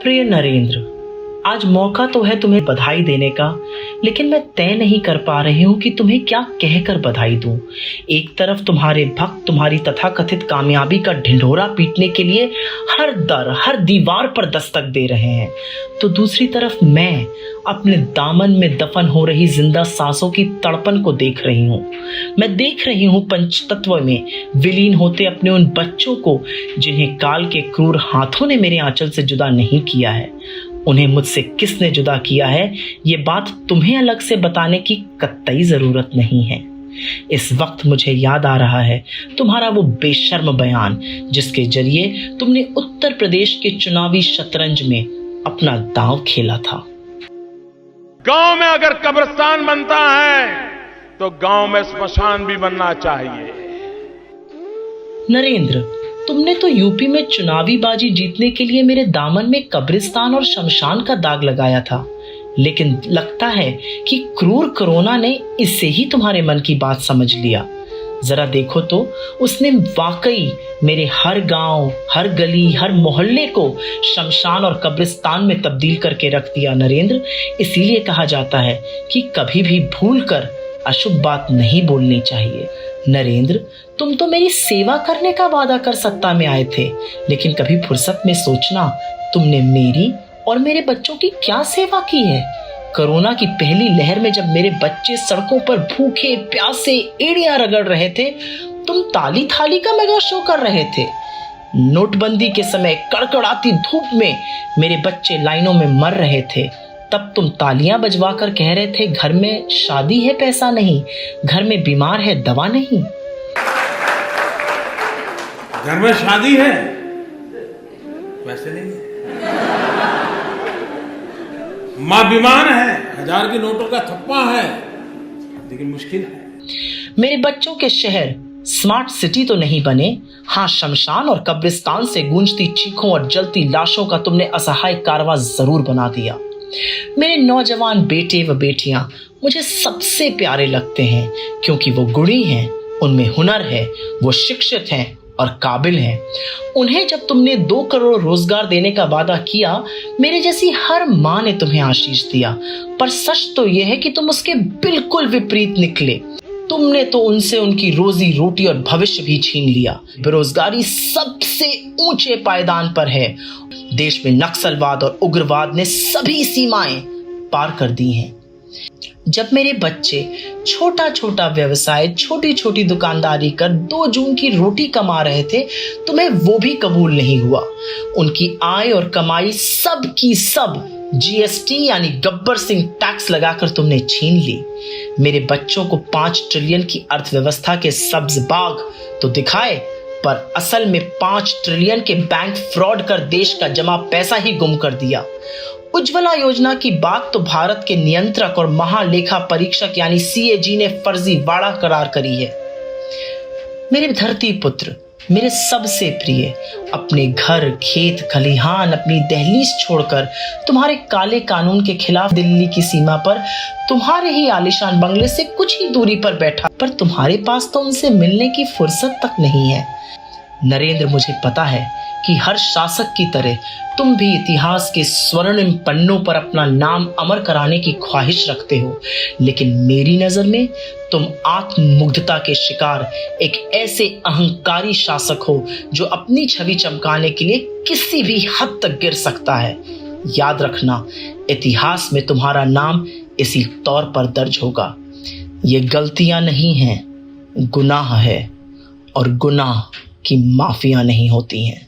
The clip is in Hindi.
प्रिय नरेंद्र, आज मौका तो है तुम्हें बधाई देने का, लेकिन मैं तय नहीं कर पा रही हूँ कि तुम्हें क्या कहकर बधाई दूं। एक तरफ तुम्हारे भक्त तुम्हारी तथाकथित कामयाबी का ढिंढोरा पीटने के लिए हर दर हर दीवार पर दस्तक दे रहे हैं, तो दूसरी तरफ मैं अपने दामन में दफन हो रही जिंदा सांसों की तड़पन को देख रही हूँ। मैं देख रही हूँ पंचतत्व में विलीन होते अपने उन बच्चों को जिन्हें काल के क्रूर हाथों ने मेरे आंचल से जुदा नहीं किया है। उन्हें मुझसे किसने जुदा किया है, ये बात तुम्हें अलग से बताने की कतई जरूरत नहीं है। इस वक्त मुझे याद आ रहा है तुम्हारा वो बेशर्म बयान जिसके जरिए तुमने उत्तर प्रदेश के चुनावी शतरंज में अपना दांव खेला था। गांव में अगर कब्रिस्तान बनता है तो गांव में स्मशान भी बनना चाहिए। नरेंद्र, तुमने तो यूपी में चुनावी बाजी जीतने के लिए मेरे दामन में कब्रिस्तान और शमशान का दाग लगाया था, लेकिन लगता है कि क्रूर कोरोना ने इससे ही तुम्हारे मन की बात समझ लिया। जरा देखो तो, उसने वाकई मेरे हर गांव, हर गली, हर मोहल्ले को शमशान और कब्रिस्तान में तब्दील करके रख दिया। नरेंद्र, इसीलिए कहा जाता है कि कभी भी भूल कर अशुभ बात नहीं बोलनी चाहिए। नरेंद्र, तुम तो मेरी सेवा करने का वादा कर सत्ता में आए थे, लेकिन कभी फुर्सत में सोचना तुमने मेरी और मेरे बच्चों की क्या सेवा की है। कोरोना की पहली लहर में जब मेरे बच्चे सड़कों पर भूखे प्यासे एड़ियां रगड़ रहे थे, तुम ताली थाली का मेगा शो कर रहे थे। नोटबंदी के समय कड़कड़ाती धूप में मेरे बच्चे लाइनों में मर रहे थे, तब तुम तालियां बजवा कर कह रहे थे घर में शादी है पैसा नहीं, घर में बीमार है दवा नहीं। घर में शादी है पैसे नहीं, मां बीमार है, 1000 के नोटों का थप्पा है, लेकिन मुश्किल है। मेरे बच्चों के शहर स्मार्ट सिटी तो नहीं बने, हाँ शमशान और कब्रिस्तान से गूंजती चीखों और जलती लाशों का तुमने असहाय कारवां जरूर बना दिया। मेरे नौजवान बेटे व बेटियां मुझे सबसे प्यारे लगते हैं, क्योंकि वो गुणी हैं, उनमें हुनर है, वो शिक्षित हैं और काबिल हैं। उन्हें जब तुमने 2 करोड़ रोजगार देने का वादा किया, मेरे जैसी हर मां ने तुम्हें आशीष दिया, पर सच तो यह है कि तुम उसके बिल्कुल विपरीत निकले। तुमने तो उनसे उनकी रोजी रोटी और भविष्य भी छीन लिया। बेरोजगारी सबसे ऊंचे पायदान पर है। देश में नक्सलवाद और उग्रवाद ने सभी सीमाएं पार कर दी हैं। जब मेरे बच्चे छोटा छोटा व्यवसाय, छोटी छोटी दुकानदारी कर 2 जून की रोटी कमा रहे थे, तुम्हें वो भी कबूल नहीं हुआ। उनकी आय और कमाई सब की सब जीएसटी यानी गब्बर सिंह टैक्स लगाकर तुमने छीन ली। मेरे बच्चों को 5 ट्रिलियन की अर्थव्यवस्था के सब्ज बाग तो दिखाए, पर असल में 5 ट्रिलियन के बैंक फ्रॉड कर देश का जमा पैसा ही गुम कर दिया। उज्ज्वला योजना की बात तो भारत के नियंत्रक और महालेखा परीक्षक यानी सीएजी ने फर्जीवाड़ा करार करी है। मेरे धरती पुत्र, मेरे सबसे प्रिय, अपने घर, खेत, खलिहान, अपनी दहलीज छोड़कर तुम्हारे काले कानून के खिलाफ दिल्ली की सीमा पर तुम्हारे ही आलीशान बंगले से कुछ ही दूरी पर बैठा, पर तुम्हारे पास तो उनसे मिलने की फुर्सत तक नहीं है। नरेंद्र, मुझे पता है कि हर शासक की तरह तुम भी इतिहास के स्वर्णिम पन्नों पर अपना नाम अमर कराने की ख्वाहिश रखते हो, लेकिन मेरी नजर में तुम आत्ममुग्धता के शिकार एक ऐसे अहंकारी शासक हो जो अपनी छवि चमकाने के लिए किसी भी हद तक गिर सकता है। याद रखना, इतिहास में तुम्हारा नाम इसी तौर पर दर्ज होगा। ये गलतियां नहीं हैं, गुनाह है, और गुनाह की माफिया नहीं होती हैं।